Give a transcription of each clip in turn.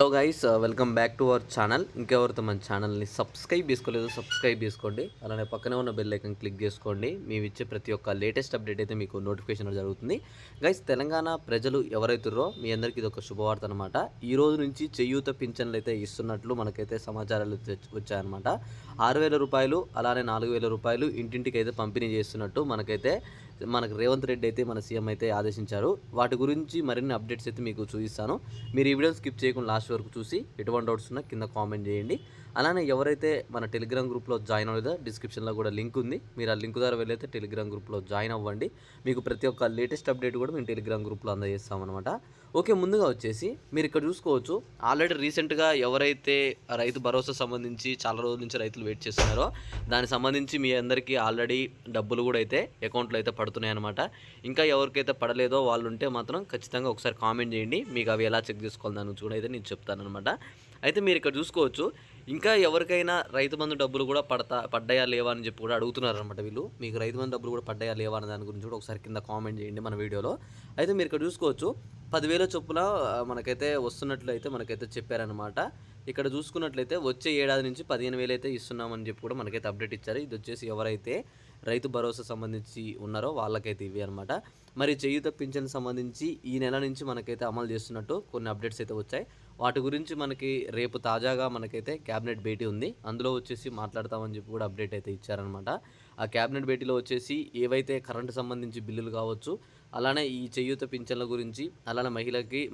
Hello guys, welcome back to our channel. ఇంకెవరితో మన ఛానల్ని సబ్స్క్రైబ్ చేసుకోలేదు సబ్స్క్రైబ్ చేసుకోండి. అలానే పక్కనే ఉన్న బెల్ ఐకాన్ క్లిక్ చేసుకోండి. మేము ఇచ్చే ప్రతి ఒక్క లేటెస్ట్ అప్డేట్ అయితే మీకు నోటిఫికేషన్ జరుగుతుంది. గైస్, తెలంగాణ ప్రజలు ఎవరైతుర్రో మీ అందరికీ ఇది ఒక శుభవార్త అనమాట. ఈ రోజు నుంచి చేయూత పింఛన్లు అయితే ఇస్తున్నట్లు మనకైతే సమాచారాలు వచ్చాయన్నమాట. 6,000 రూపాయలు అలానే 4,000 రూపాయలు ఇంటింటికి అయితే పంపిణీ చేస్తున్నట్టు మనకు రేవంత్ రెడ్డి అయితే మన సీఎం అయితే ఆదేశించారు. వాటి గురించి మరిన్ని అప్డేట్స్ అయితే మీకు చూపిస్తాను. మీరు ఈ వీడియో స్కిప్ చేయకుండా లాస్ట్ వరకు చూసి ఎటువంటి డౌట్స్ ఉన్నా కింద కామెంట్ చేయండి. అలానే ఎవరైతే మన టెలిగ్రామ్ గ్రూప్లో జాయిన్ అవ్వలేదో డిస్క్రిప్షన్లో కూడా లింక్ ఉంది. మీరు ఆ లింక్ ద్వారా వెళ్ళైతే టెలిగ్రామ్ గ్రూప్లో జాయిన్ అవ్వండి. మీకు ప్రతి ఒక్క లేటెస్ట్ అప్డేట్ కూడా మేము టెలిగ్రామ్ గ్రూప్లో అందజేస్తామన్నమాట. ఓకే, ముందుగా వచ్చేసి మీరు ఇక్కడ చూసుకోవచ్చు. ఆల్రెడీ రీసెంట్గా ఎవరైతే రైతు భరోసా సంబంధించి చాలా రోజుల నుంచి రైతులు వెయిట్ చేస్తున్నారో దానికి సంబంధించి మీ అందరికీ ఆల్రెడీ డబ్బులు కూడా అయితే అకౌంట్లో అయితే పడుతున్నాయి అనమాట. ఇంకా ఎవరికైతే పడలేదో వాళ్ళు ఉంటే మాత్రం ఖచ్చితంగా ఒకసారి కామెంట్ చేయండి. మీకు అవి ఎలా చెక్ చేసుకోవాలి దాని గురించి కూడా అయితే నేను చెప్తాను అనమాట. అయితే మీరు ఇక్కడ చూసుకోవచ్చు, ఇంకా ఎవరికైనా రైతు బంధు డబ్బులు కూడా పడ్డాయా లేవా అని చెప్పి కూడా అడుగుతున్నారు అనమాట వీళ్ళు. మీకు రైతు బంధు డబ్బులు కూడా పడ్డాయా లేవా అనే దాని గురించి కూడా ఒకసారి కింద కామెంట్ చేయండి మన వీడియోలో. అయితే మీరు ఇక్కడ చూసుకోవచ్చు, 10,000 చొప్పున మనకైతే వస్తున్నట్లు అయితే మనకైతే చెప్పారనమాట. ఇక్కడ చూసుకున్నట్లయితే వచ్చే ఏడాది నుంచి 15,000 అయితే ఇస్తున్నామని చెప్పి కూడా మనకైతే అప్డేట్ ఇచ్చారు. ఇది వచ్చేసి ఎవరైతే రైతు భరోసా సంబంధించి ఉన్నారో వాళ్ళకైతే ఇవి అనమాట. మరి చేయూత పింఛన్ సంబంధించి ఈ నెల నుంచి మనకైతే అమలు చేస్తున్నట్టు కొన్ని అప్డేట్స్ అయితే వచ్చాయి. వాటి గురించి మనకి రేపు తాజాగా మనకైతే క్యాబినెట్ భేటీ ఉంది. అందులో వచ్చేసి మాట్లాడతామని చెప్పి కూడా అప్డేట్ అయితే ఇచ్చారనమాట. ఆ క్యాబినెట్ భేటీలో వచ్చేసి ఏవైతే కరెంటు సంబంధించి బిల్లులు కావచ్చు, అలానే ఈ చేయూత పింఛన్ల గురించి, అలానే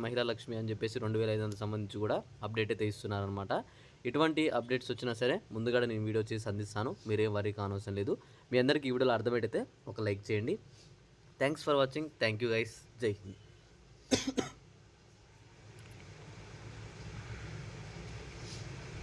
మహిళా లక్ష్మి అని చెప్పేసి 2,500 సంబంధించి కూడా అప్డేట్ అయితే ఇస్తున్నారనమాట. ఎటువంటి అప్డేట్స్ వచ్చినా సరే ముందుగానే నేను వీడియో చేసి అందిస్తాను. మీరేం వరీ కానవసరం లేదు. మీ అందరికీ ఈ వీడియోలో అర్థమైతే ఒక లైక్ చేయండి. Thanks for watching. Thank you guys. జై హింద్.